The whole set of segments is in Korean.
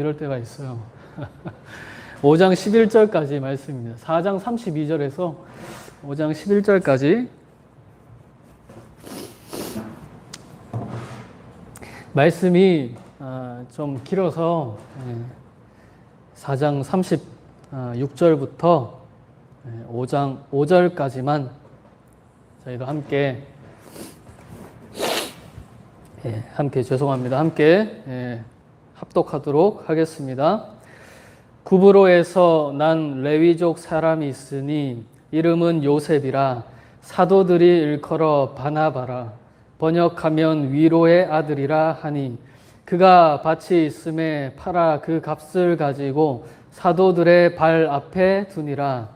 이럴 때가 있어요. 5장 11절까지 말씀입니다. 4장 32절에서 5장 11절까지 말씀이 좀 길어서 4장 36절부터 5장 5절까지만 저희가 함께 죄송합니다. 함께 합독하도록 하겠습니다. 구브로에서 난 레위족 사람이 있으니 이름은 요셉이라 사도들이 일컬어 바나바라 번역하면 위로의 아들이라 하니 그가 밭이 있음에 팔아 그 값을 가지고 사도들의 발 앞에 두니라.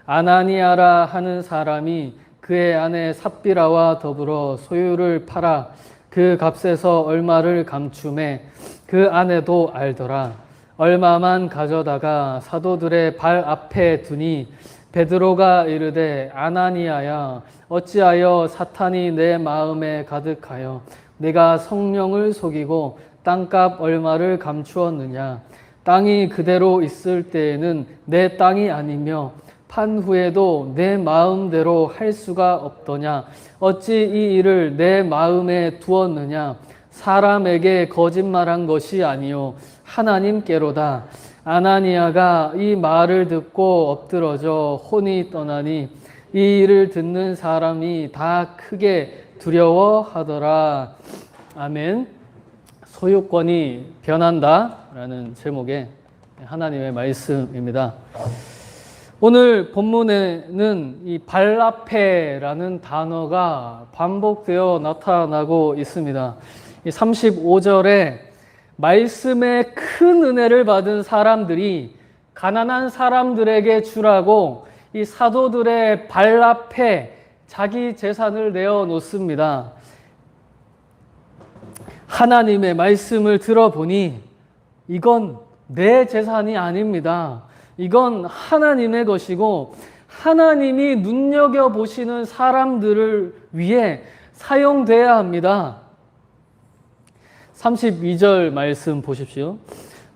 아나니아라 하는 사람이 그의 아내 삽비라와 더불어 소유를 팔아 그 값에서 얼마를 감춤해 그 아내도 알더라. 얼마만 가져다가 사도들의 발 앞에 두니 베드로가 이르되 아나니아야 어찌하여 사탄이 내 마음에 가득하여 내가 성령을 속이고 땅값 얼마를 감추었느냐. 땅이 그대로 있을 때에는 내 땅이 아니며 판 후에도 내 마음대로 할 수가 없더냐. 어찌 이 일을 내 마음에 두었느냐. 사람에게 거짓말한 것이 아니요 하나님께로다. 아나니아가 이 말을 듣고 엎드러져 혼이 떠나니 이 일을 듣는 사람이 다 크게 두려워하더라. 아멘. 소유권이 변한다 라는 제목의 하나님의 말씀입니다. 오늘 본문에는 이 발 앞에라는 단어가 반복되어 나타나고 있습니다. 이 35절에 말씀의 큰 은혜를 받은 사람들이 가난한 사람들에게 주라고 이 사도들의 발 앞에 자기 재산을 내어놓습니다. 하나님의 말씀을 들어보니 이건 내 재산이 아닙니다. 이건 하나님의 것이고 하나님이 눈여겨보시는 사람들을 위해 사용돼야 합니다. 32절 말씀 보십시오.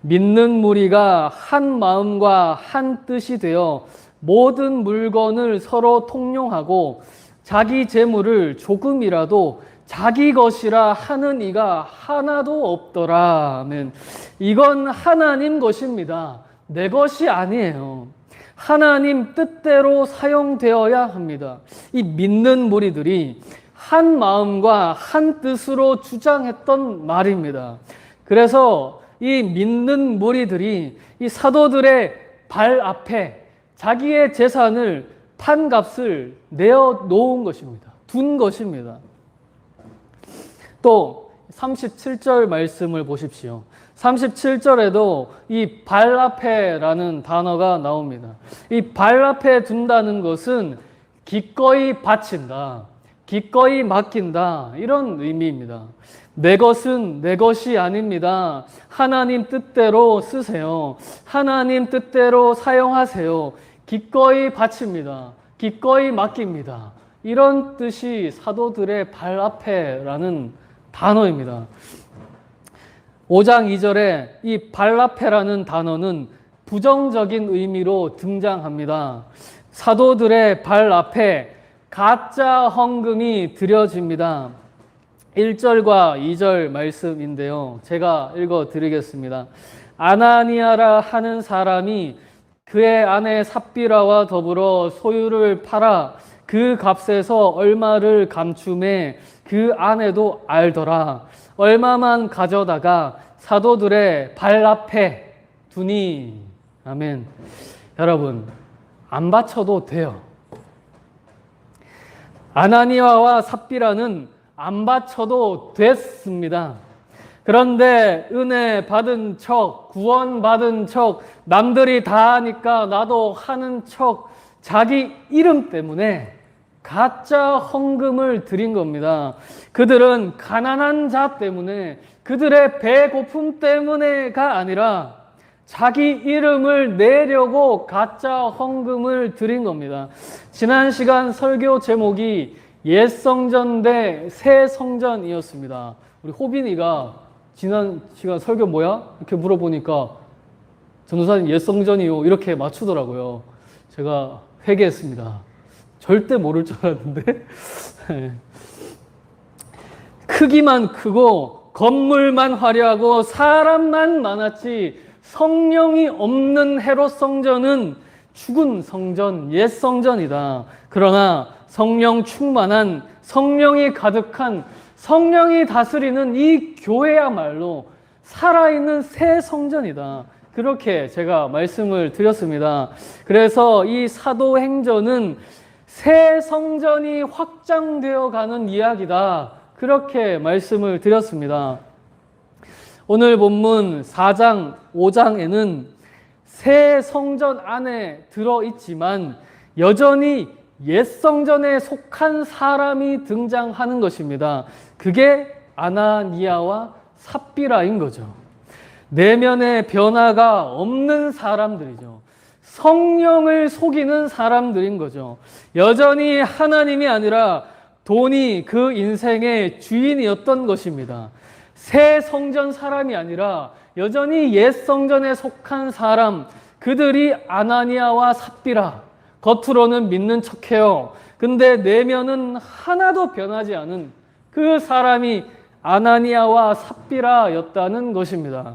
믿는 무리가 한 마음과 한 뜻이 되어 모든 물건을 서로 통용하고 자기 재물을 조금이라도 자기 것이라 하는 이가 하나도 없더라. 아멘. 이건 하나님 것입니다. 내 것이 아니에요. 하나님 뜻대로 사용되어야 합니다. 이 믿는 무리들이 한 마음과 한 뜻으로 주장했던 말입니다. 그래서 이 믿는 무리들이 이 사도들의 발 앞에 자기의 재산을 판값을 내어 놓은 것입니다. 둔 것입니다. 또 37절 말씀을 보십시오. 37절에도 이 발 앞에라는 단어가 나옵니다. 이 발 앞에 둔다는 것은 기꺼이 바친다, 기꺼이 맡긴다, 이런 의미입니다. 내 것은 내 것이 아닙니다. 하나님 뜻대로 쓰세요. 하나님 뜻대로 사용하세요. 기꺼이 바칩니다. 기꺼이 맡깁니다. 이런 뜻이 사도들의 발 앞에라는 단어입니다. 5장 2절에 이 발 앞에라는 단어는 부정적인 의미로 등장합니다. 사도들의 발 앞에 가짜 헌금이 드려집니다. 1절과 2절 말씀인데요. 제가 읽어 드리겠습니다. 아나니아라 하는 사람이 그의 아내 삽비라와 더불어 소유를 팔아 그 값에서 얼마를 감춤해 그 아내도 알더라. 얼마만 가져다가 사도들의 발 앞에 두니. 아멘. 여러분, 안 바쳐도 돼요. 아나니아와 삽비라는 안 바쳐도 됐습니다. 그런데 은혜 받은 척, 구원 받은 척, 남들이 다 하니까 나도 하는 척, 자기 이름 때문에 가짜 헌금을 드린 겁니다. 그들은 가난한 자 때문에, 그들의 배고픔 때문에가 아니라 자기 이름을 내려고 가짜 헌금을 드린 겁니다. 지난 시간 설교 제목이 옛 성전 대 새 성전이었습니다. 우리 호빈이가 지난 시간 설교 뭐야? 이렇게 물어보니까 전도사님 옛 성전이요. 이렇게 맞추더라고요. 제가 회개했습니다. 절대 모를 줄 알았는데. 크기만 크고 건물만 화려하고 사람만 많았지 성령이 없는 헤롯 성전은 죽은 성전, 옛 성전이다. 그러나 성령 충만한, 성령이 가득한, 성령이 다스리는 이 교회야말로 살아있는 새 성전이다. 그렇게 제가 말씀을 드렸습니다. 그래서 이 사도행전은 새 성전이 확장되어 가는 이야기다. 그렇게 말씀을 드렸습니다. 오늘 본문 4장, 5장에는 새 성전 안에 들어있지만 여전히 옛 성전에 속한 사람이 등장하는 것입니다. 그게 아나니아와 삽비라인 거죠. 내면의 변화가 없는 사람들이죠. 성령을 속이는 사람들인 거죠. 여전히 하나님이 아니라 돈이 그 인생의 주인이었던 것입니다. 새 성전 사람이 아니라 여전히 옛 성전에 속한 사람, 그들이 아나니아와 삽비라. 겉으로는 믿는 척해요. 근데 내면은 하나도 변하지 않은 그 사람이 아나니아와 삽비라였다는 것입니다.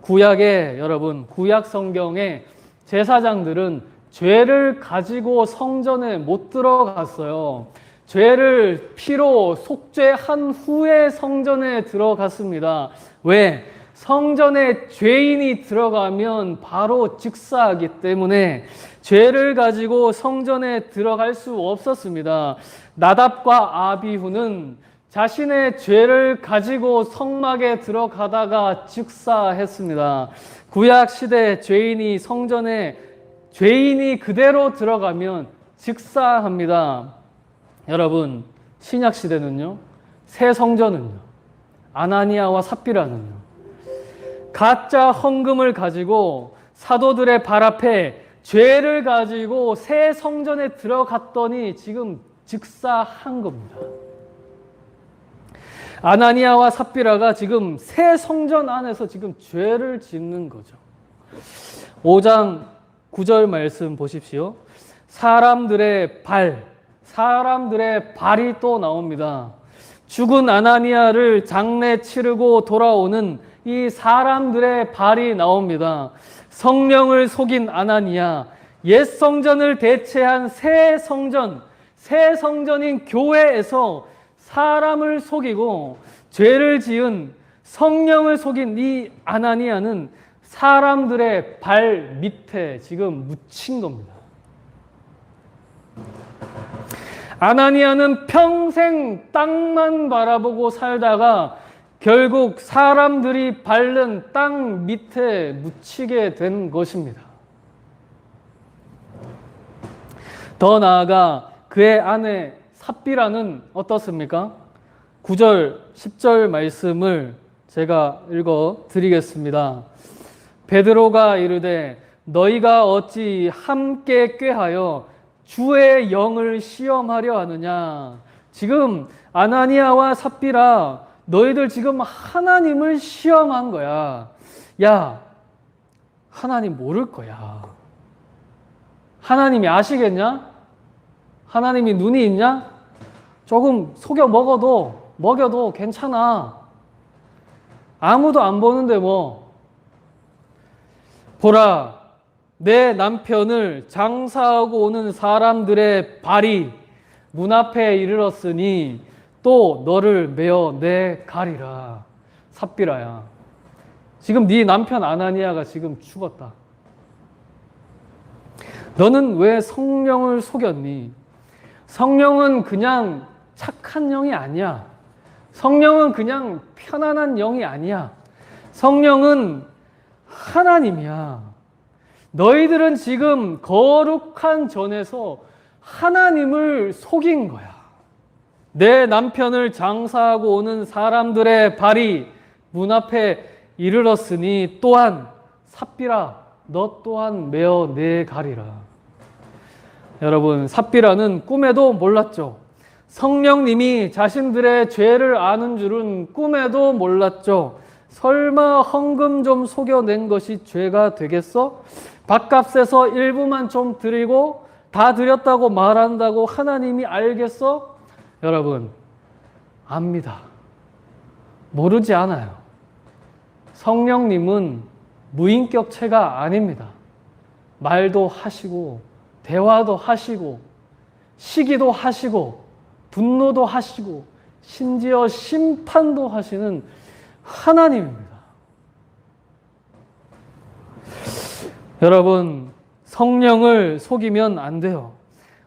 구약에 여러분, 구약 성경에 제사장들은 죄를 가지고 성전에 못 들어갔어요. 죄를 피로 속죄한 후에 성전에 들어갔습니다. 왜? 성전에 죄인이 들어가면 바로 즉사하기 때문에 죄를 가지고 성전에 들어갈 수 없었습니다. 나답과 아비후는 자신의 죄를 가지고 성막에 들어가다가 즉사했습니다. 구약 시대 죄인이 성전에 죄인이 그대로 들어가면 즉사합니다. 여러분, 신약 시대는요, 새 성전은요, 아나니아와 삽비라는요, 가짜 헌금을 가지고 사도들의 발 앞에 죄를 가지고 새 성전에 들어갔더니 지금 즉사한 겁니다. 아나니아와 삽비라가 지금 새 성전 안에서 지금 죄를 짓는 거죠. 5장 9절 말씀 보십시오. 사람들의 발이 또 나옵니다. 죽은 아나니아를 장례 치르고 돌아오는 이 사람들의 발이 나옵니다. 성령을 속인 아나니아, 옛 성전을 대체한 새 성전인 교회에서 사람을 속이고 죄를 지은 성령을 속인 이 아나니아는 사람들의 발 밑에 지금 묻힌 겁니다. 아나니아는 평생 땅만 바라보고 살다가 결국 사람들이 밟는 땅 밑에 묻히게 된 것입니다. 더 나아가 그의 아내 삽비라는 어떻습니까? 9절, 10절 말씀을 제가 읽어 드리겠습니다. 베드로가 이르되 너희가 어찌 함께 꾀하여 주의 영을 시험하려 하느냐. 지금 아나니아와 삽비라 너희들 지금 하나님을 시험한 거야. 야, 하나님 모를 거야. 하나님이 아시겠냐? 하나님이 눈이 있냐? 조금 속여 먹여도 괜찮아. 아무도 안 보는데 뭐. 보라, 내 남편을 장사하고 오는 사람들의 발이 문 앞에 이르렀으니 또 너를 메어 내 가리라. 삽비라야. 지금 네 남편 아나니아가 지금 죽었다. 너는 왜 성령을 속였니? 성령은 그냥 착한 영이 아니야. 성령은 그냥 편안한 영이 아니야. 성령은 하나님이야. 너희들은 지금 거룩한 전에서 하나님을 속인 거야. 내 남편을 장사하고 오는 사람들의 발이 문 앞에 이르렀으니 또한 삽비라 너 또한 메어 내 가리라. 여러분, 삽비라는 꿈에도 몰랐죠. 성령님이 자신들의 죄를 아는 줄은 꿈에도 몰랐죠. 설마 헌금 좀 속여낸 것이 죄가 되겠어? 밥값에서 일부만 좀 드리고 다 드렸다고 말한다고 하나님이 알겠어? 여러분, 압니다. 모르지 않아요. 성령님은 무인격체가 아닙니다. 말도 하시고 대화도 하시고 시기도 하시고 분노도 하시고 심지어 심판도 하시는 하나님입니다. 여러분, 성령을 속이면 안 돼요.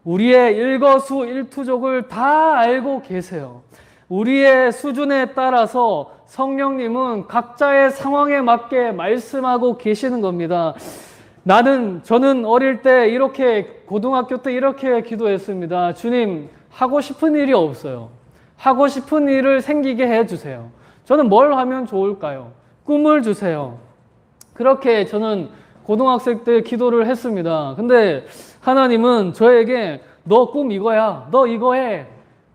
우리의 일거수일투족을 다 알고 계세요. 우리의 수준에 따라서 성령님은 각자의 상황에 맞게 말씀하고 계시는 겁니다. 저는 어릴 때 이렇게, 고등학교 때 이렇게 기도했습니다. 주님, 하고 싶은 일이 없어요. 하고 싶은 일을 생기게 해주세요. 저는 뭘 하면 좋을까요? 꿈을 주세요. 그렇게 저는 고등학생 때 기도를 했습니다. 근데 하나님은 저에게 너 꿈 이거야. 너 이거 해.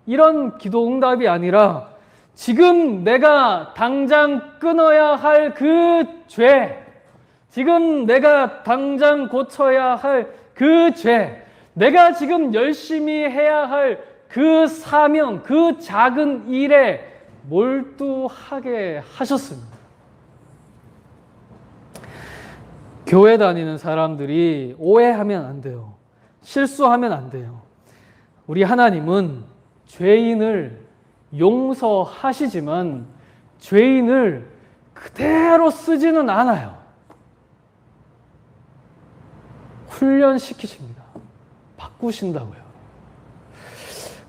이런 기도 응답이 아니라 지금 내가 당장 끊어야 할 그 죄, 지금 내가 당장 고쳐야 할 그 죄, 내가 지금 열심히 해야 할 그 사명, 그 작은 일에 몰두하게 하셨습니다. 교회 다니는 사람들이 오해하면 안 돼요. 실수하면 안 돼요. 우리 하나님은 죄인을 용서하시지만 죄인을 그대로 쓰지는 않아요. 훈련시키십니다. 바꾸신다고요.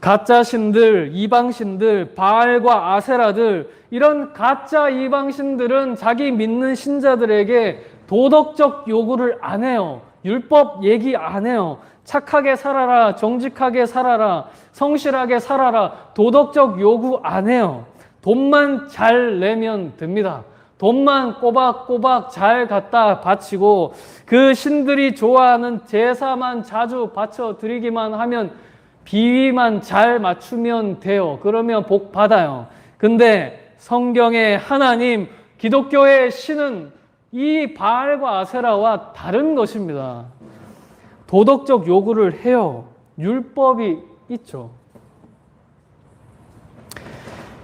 가짜 신들, 이방신들, 바알과 아세라들, 이런 가짜 이방신들은 자기 믿는 신자들에게 도덕적 요구를 안 해요. 율법 얘기 안 해요. 착하게 살아라, 정직하게 살아라, 성실하게 살아라, 도덕적 요구 안 해요. 돈만 잘 내면 됩니다. 돈만 꼬박꼬박 잘 갖다 바치고 그 신들이 좋아하는 제사만 자주 바쳐 드리기만 하면, 비위만 잘 맞추면 돼요. 그러면 복 받아요. 근데 성경의 하나님, 기독교의 신은 이 바알과 아세라와 다른 것입니다. 도덕적 요구를 해요. 율법이 있죠.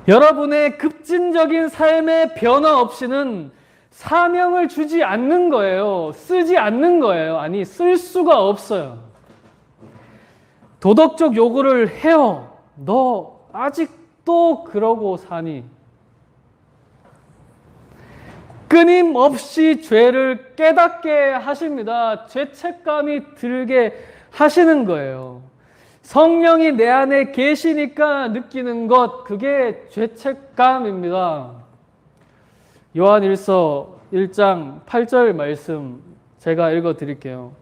여러분의 급진적인 삶의 변화 없이는 사명을 주지 않는 거예요. 쓰지 않는 거예요. 아니, 쓸 수가 없어요. 도덕적 요구를 해요. 너 아직도 그러고 사니? 끊임없이 죄를 깨닫게 하십니다. 죄책감이 들게 하시는 거예요. 성령이 내 안에 계시니까 느끼는 것, 그게 죄책감입니다. 요한일서 1장 8절 말씀 제가 읽어 드릴게요.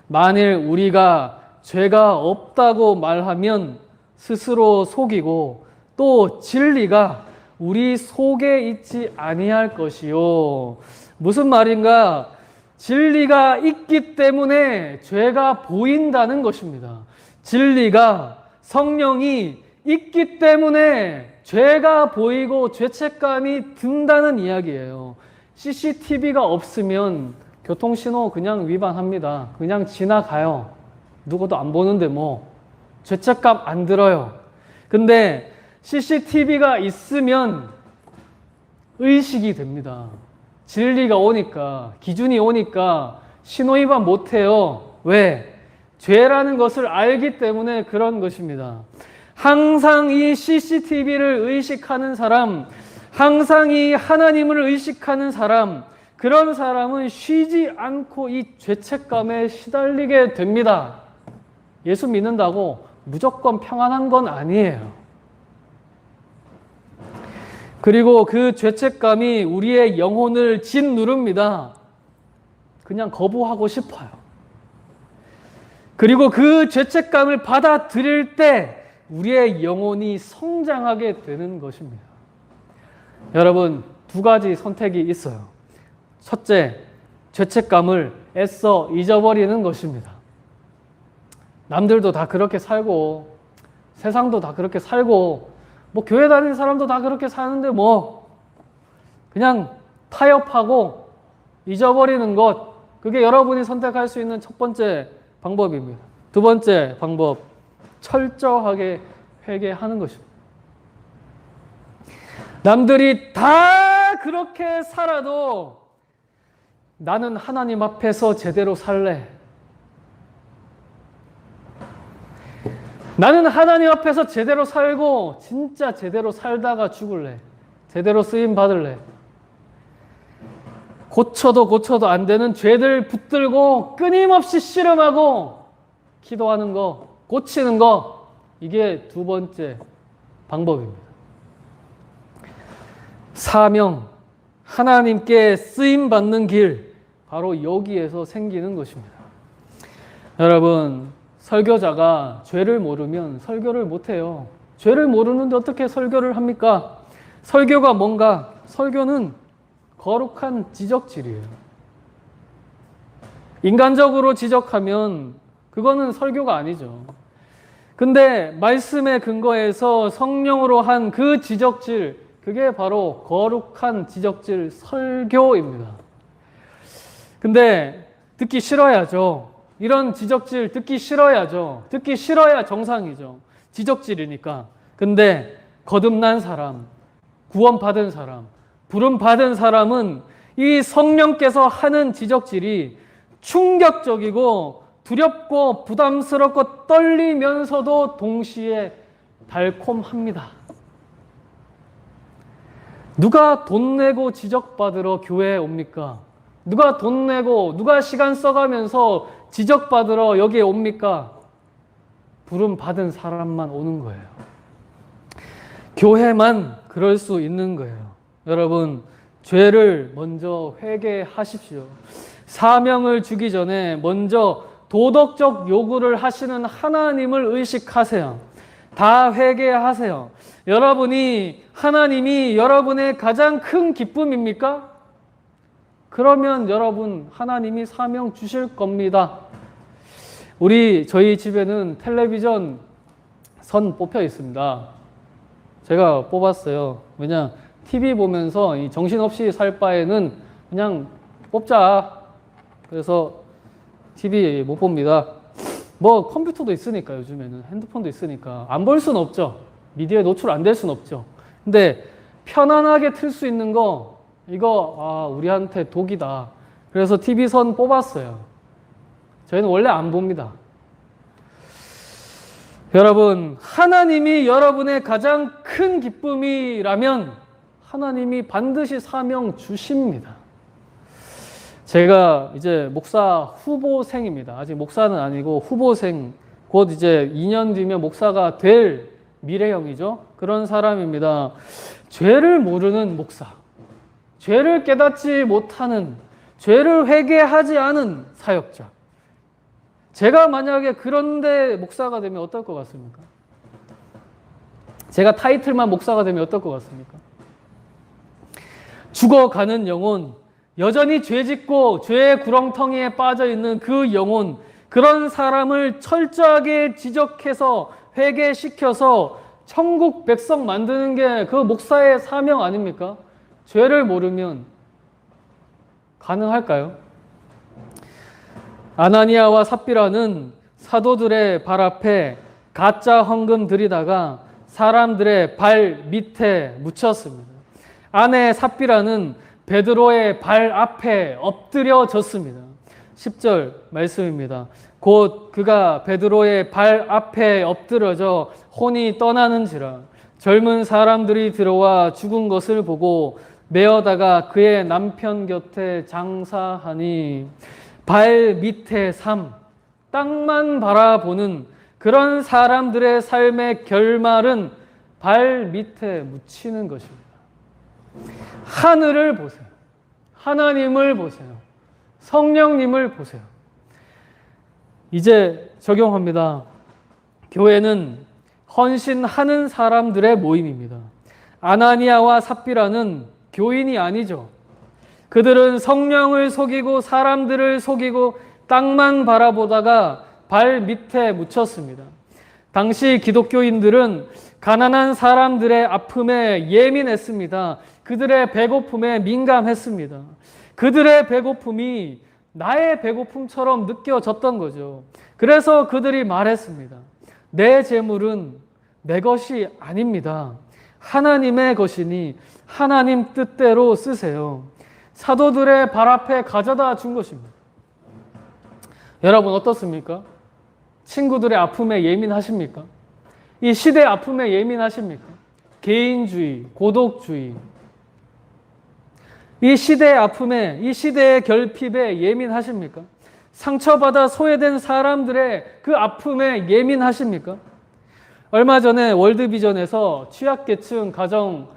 만일 우리가 죄가 없다고 말하면 스스로 속이고 또 진리가 우리 속에 있지 아니할 것이요. 무슨 말인가? 진리가 있기 때문에 죄가 보인다는 것입니다. 진리가, 성령이 있기 때문에 죄가 보이고 죄책감이 든다는 이야기예요. CCTV가 없으면 교통신호 그냥 위반합니다. 그냥 지나가요. 누구도 안 보는데 뭐 죄책감 안 들어요. 근데 CCTV가 있으면 의식이 됩니다. 진리가 오니까, 기준이 오니까 신호위반 못해요. 왜? 죄라는 것을 알기 때문에 그런 것입니다. 항상 이 CCTV를 의식하는 사람, 항상 이 하나님을 의식하는 사람, 그런 사람은 쉬지 않고 이 죄책감에 시달리게 됩니다. 예수 믿는다고 무조건 평안한 건 아니에요. 그리고 그 죄책감이 우리의 영혼을 짓누릅니다. 그냥 거부하고 싶어요. 그리고 그 죄책감을 받아들일 때 우리의 영혼이 성장하게 되는 것입니다. 여러분, 두 가지 선택이 있어요. 첫째, 죄책감을 애써 잊어버리는 것입니다. 남들도 다 그렇게 살고 세상도 다 그렇게 살고 뭐 교회 다니는 사람도 다 그렇게 사는데 뭐 그냥 타협하고 잊어버리는 것, 그게 여러분이 선택할 수 있는 첫 번째 방법입니다. 두 번째 방법, 철저하게 회개하는 것입니다. 남들이 다 그렇게 살아도 나는 하나님 앞에서 제대로 살래. 나는 하나님 앞에서 제대로 살고 진짜 제대로 살다가 죽을래. 제대로 쓰임 받을래. 고쳐도 안 되는 죄들 붙들고 끊임없이 씨름하고 기도하는 거, 고치는 거, 이게 두 번째 방법입니다. 사명, 하나님께 쓰임 받는 길, 바로 여기에서 생기는 것입니다. 여러분, 설교자가 죄를 모르면 설교를 못해요. 죄를 모르는데 어떻게 설교를 합니까? 설교가 뭔가? 설교는 거룩한 지적질이에요. 인간적으로 지적하면 그거는 설교가 아니죠. 근데 말씀의 근거에서 성령으로 한 그 지적질, 그게 바로 거룩한 지적질 설교입니다. 근데 듣기 싫어야죠. 이런 지적질 듣기 싫어야죠. 듣기 싫어야 정상이죠. 지적질이니까. 근데 거듭난 사람, 구원받은 사람, 부름받은 사람은 이 성령께서 하는 지적질이 충격적이고 두렵고 부담스럽고 떨리면서도 동시에 달콤합니다. 누가 돈 내고 지적받으러 교회에 옵니까? 누가 돈 내고 누가 시간 써가면서 지적받으러 여기에 옵니까? 부름받은 사람만 오는 거예요. 교회만 그럴 수 있는 거예요. 여러분, 죄를 먼저 회개하십시오. 사명을 주기 전에 먼저 도덕적 요구를 하시는 하나님을 의식하세요. 다 회개하세요. 여러분이, 하나님이 여러분의 가장 큰 기쁨입니까? 그러면 여러분, 하나님이 사명 주실 겁니다. 저희 집에는 텔레비전 선 뽑혀 있습니다. 제가 뽑았어요. 왜냐, TV 보면서 이 정신없이 살 바에는 그냥 뽑자. 그래서 TV 못 봅니다. 뭐 컴퓨터도 있으니까, 요즘에는 핸드폰도 있으니까 안 볼 수는 없죠. 미디어에 노출 안 될 수는 없죠. 근데 편안하게 틀 수 있는 거, 이거 우리한테 독이다. 그래서 TV 선 뽑았어요. 저희는 원래 안 봅니다. 여러분, 하나님이 여러분의 가장 큰 기쁨이라면 하나님이 반드시 사명 주십니다. 제가 이제 목사 후보생입니다. 아직 목사는 아니고 후보생, 곧 이제 2년 뒤면 목사가 될 미래형이죠. 그런 사람입니다. 죄를 모르는 목사, 죄를 깨닫지 못하는, 죄를 회개하지 않은 사역자. 제가 만약에 그런데 목사가 되면 어떨 것 같습니까? 제가 타이틀만 목사가 되면 어떨 것 같습니까? 죽어가는 영혼, 여전히 죄 짓고 죄의 구렁텅이에 빠져 있는 그 영혼, 그런 사람을 철저하게 지적해서 회개시켜서 천국 백성 만드는 게 그 목사의 사명 아닙니까? 죄를 모르면 가능할까요? 아나니아와 삽비라는 사도들의 발 앞에 가짜 헌금 들이다가 사람들의 발 밑에 묻혔습니다. 아내 삽비라는 베드로의 발 앞에 엎드려졌습니다. 10절 말씀입니다. 곧 그가 베드로의 발 앞에 엎드려져 혼이 떠나는지라 젊은 사람들이 들어와 죽은 것을 보고 메어다가 그의 남편 곁에 장사하니, 발 밑의 삶, 땅만 바라보는 그런 사람들의 삶의 결말은 발 밑에 묻히는 것입니다. 하늘을 보세요. 하나님을 보세요. 성령님을 보세요. 이제 적용합니다. 교회는 헌신하는 사람들의 모임입니다. 아나니아와 삽비라는 교인이 아니죠. 그들은 성령을 속이고 사람들을 속이고 땅만 바라보다가 발 밑에 묻혔습니다. 당시 기독교인들은 가난한 사람들의 아픔에 예민했습니다. 그들의 배고픔에 민감했습니다. 그들의 배고픔이 나의 배고픔처럼 느껴졌던 거죠. 그래서 그들이 말했습니다. 내 재물은 내 것이 아닙니다. 하나님의 것이니 하나님 뜻대로 쓰세요. 사도들의 발 앞에 가져다 준 것입니다. 여러분 어떻습니까? 친구들의 아픔에 예민하십니까? 이 시대의 아픔에 예민하십니까? 개인주의, 고독주의. 이 시대의 아픔에, 이 시대의 결핍에 예민하십니까? 상처받아 소외된 사람들의 그 아픔에 예민하십니까? 얼마 전에 월드비전에서 취약계층 가정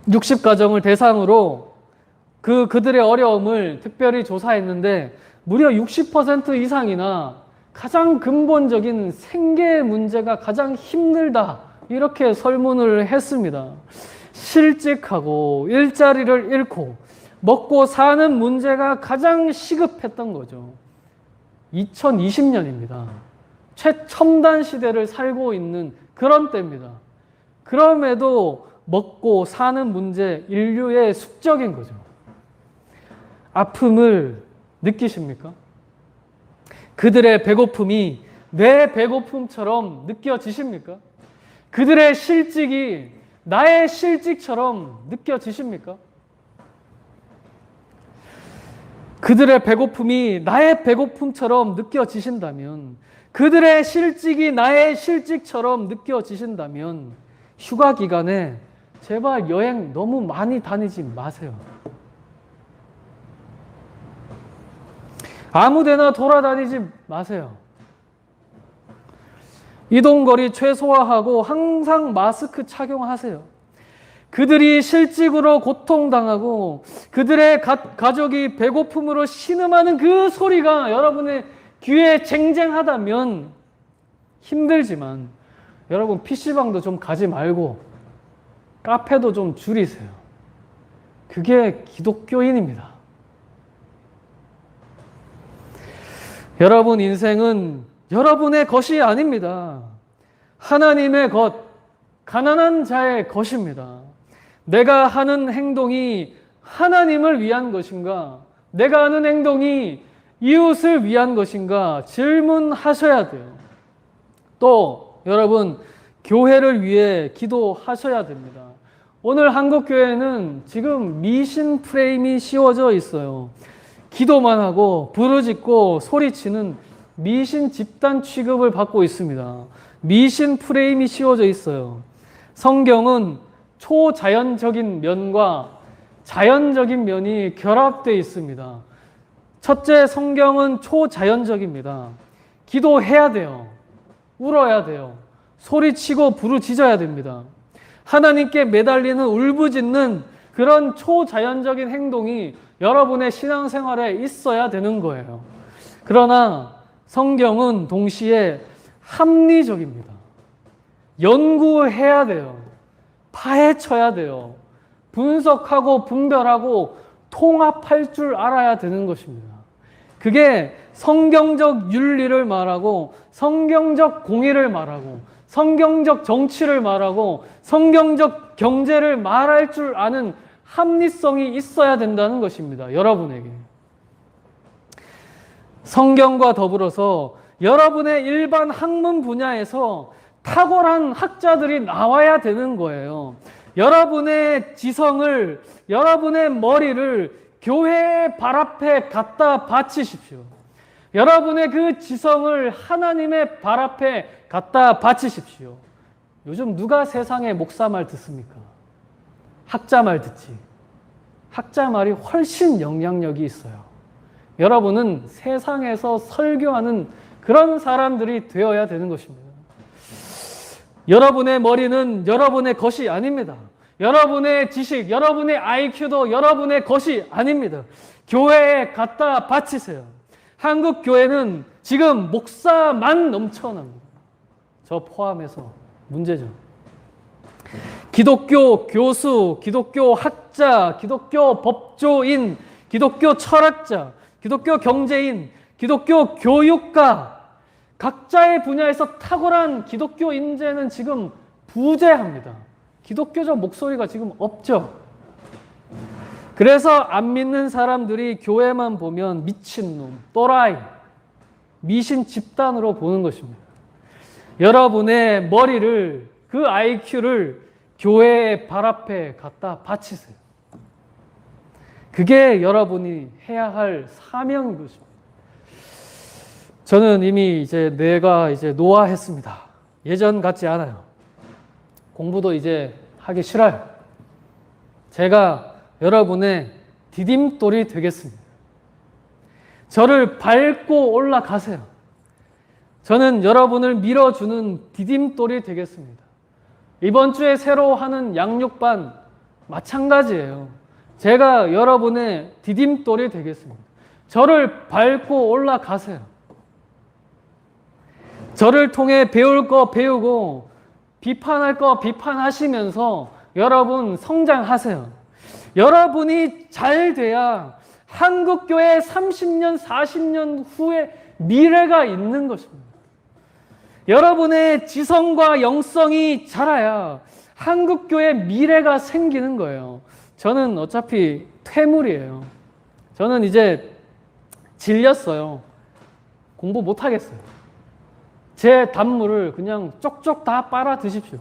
1060가정을 대상으로 그들의 어려움을 특별히 조사했는데 무려 60% 이상이나 가장 근본적인 생계 문제가 가장 힘들다 이렇게 설문을 했습니다. 실직하고 일자리를 잃고 먹고 사는 문제가 가장 시급했던 거죠. 2020년입니다. 최첨단 시대를 살고 있는 그런 때입니다. 그럼에도 먹고 사는 문제, 인류의 숙적인 거죠. 아픔을 느끼십니까? 그들의 배고픔이 내 배고픔처럼 느껴지십니까? 그들의 실직이 나의 실직처럼 느껴지십니까? 그들의 배고픔이 나의 배고픔처럼 느껴지신다면, 그들의 실직이 나의 실직처럼 느껴지신다면 휴가 기간에 제발 여행 너무 많이 다니지 마세요. 아무데나 돌아다니지 마세요. 이동거리 최소화하고 항상 마스크 착용하세요. 그들이 실직으로 고통당하고 그들의 가족이 배고픔으로 신음하는 그 소리가 여러분의 귀에 쟁쟁하다면 힘들지만 여러분 PC방도 좀 가지 말고 카페도 좀 줄이세요. 그게 기독교인입니다. 여러분 인생은 여러분의 것이 아닙니다. 하나님의 것, 가난한 자의 것입니다. 내가 하는 행동이 하나님을 위한 것인가? 내가 하는 행동이 이웃을 위한 것인가? 질문하셔야 돼요. 또 여러분 교회를 위해 기도하셔야 됩니다. 오늘 한국교회는 지금 미신 프레임이 씌워져 있어요. 기도만 하고 부르짖고 소리치는 미신 집단 취급을 받고 있습니다. 미신 프레임이 씌워져 있어요. 성경은 초자연적인 면과 자연적인 면이 결합되어 있습니다. 첫째, 성경은 초자연적입니다. 기도해야 돼요. 울어야 돼요. 소리치고 부르짖어야 됩니다. 하나님께 매달리는 울부짖는 그런 초자연적인 행동이 여러분의 신앙생활에 있어야 되는 거예요. 그러나 성경은 동시에 합리적입니다. 연구해야 돼요. 파헤쳐야 돼요. 분석하고 분별하고 통합할 줄 알아야 되는 것입니다. 그게 성경적 윤리를 말하고 성경적 공의를 말하고 성경적 정치를 말하고 성경적 경제를 말할 줄 아는 합리성이 있어야 된다는 것입니다. 여러분에게. 성경과 더불어서 여러분의 일반 학문 분야에서 탁월한 학자들이 나와야 되는 거예요. 여러분의 지성을, 여러분의 머리를 교회의 발 앞에 갖다 바치십시오. 여러분의 그 지성을 하나님의 발 앞에 갖다 바치십시오. 요즘 누가 세상에 목사 말 듣습니까? 학자 말 듣지. 학자 말이 훨씬 영향력이 있어요. 여러분은 세상에서 설교하는 그런 사람들이 되어야 되는 것입니다. 여러분의 머리는 여러분의 것이 아닙니다. 여러분의 지식, 여러분의 IQ도 여러분의 것이 아닙니다. 교회에 갖다 바치세요. 한국 교회는 지금 목사만 넘쳐납니다. 저 포함해서 문제죠. 기독교 교수, 기독교 학자, 기독교 법조인, 기독교 철학자, 기독교 경제인, 기독교 교육가, 각자의 분야에서 탁월한 기독교 인재는 지금 부재합니다. 기독교적 목소리가 지금 없죠. 그래서 안 믿는 사람들이 교회만 보면 미친놈, 또라이, 미신 집단으로 보는 것입니다. 여러분의 머리를, 그 IQ를 교회의 발 앞에 갖다 바치세요. 그게 여러분이 해야 할 사명인 것입니다. 저는 이미 뇌가 노화했습니다. 예전 같지 않아요. 공부도 이제 하기 싫어요. 제가 여러분의 디딤돌이 되겠습니다. 저를 밟고 올라가세요. 저는 여러분을 밀어주는 디딤돌이 되겠습니다. 이번 주에 새로 하는 양육반 마찬가지예요. 제가 여러분의 디딤돌이 되겠습니다. 저를 밟고 올라가세요. 저를 통해 배울 거 배우고 비판할 거 비판하시면서 여러분 성장하세요. 여러분이 잘 돼야 한국교회 30년, 40년 후에 미래가 있는 것입니다. 여러분의 지성과 영성이 자라야 한국교회 미래가 생기는 거예요. 저는 어차피 퇴물이에요. 저는 이제 질렸어요. 공부 못하겠어요. 제 단물을 그냥 쪽쪽 다 빨아 드십시오.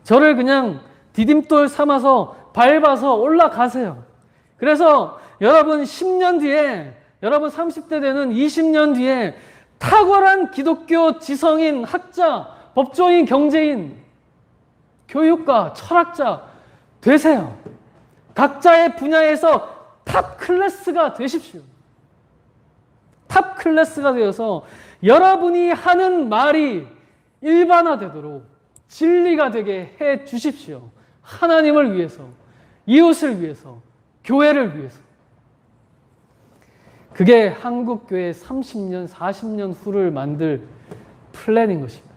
저를 그냥 디딤돌 삼아서 밟아서 올라가세요. 그래서 여러분 10년 뒤에, 여러분 30대 되는 20년 뒤에 탁월한 기독교 지성인, 학자, 법조인, 경제인, 교육가, 철학자 되세요. 각자의 분야에서 탑 클래스가 되십시오. 탑 클래스가 되어서 여러분이 하는 말이 일반화되도록 진리가 되게 해 주십시오. 하나님을 위해서, 이웃을 위해서, 교회를 위해서. 그게 한국교회 30년, 40년 후를 만들 플랜인 것입니다.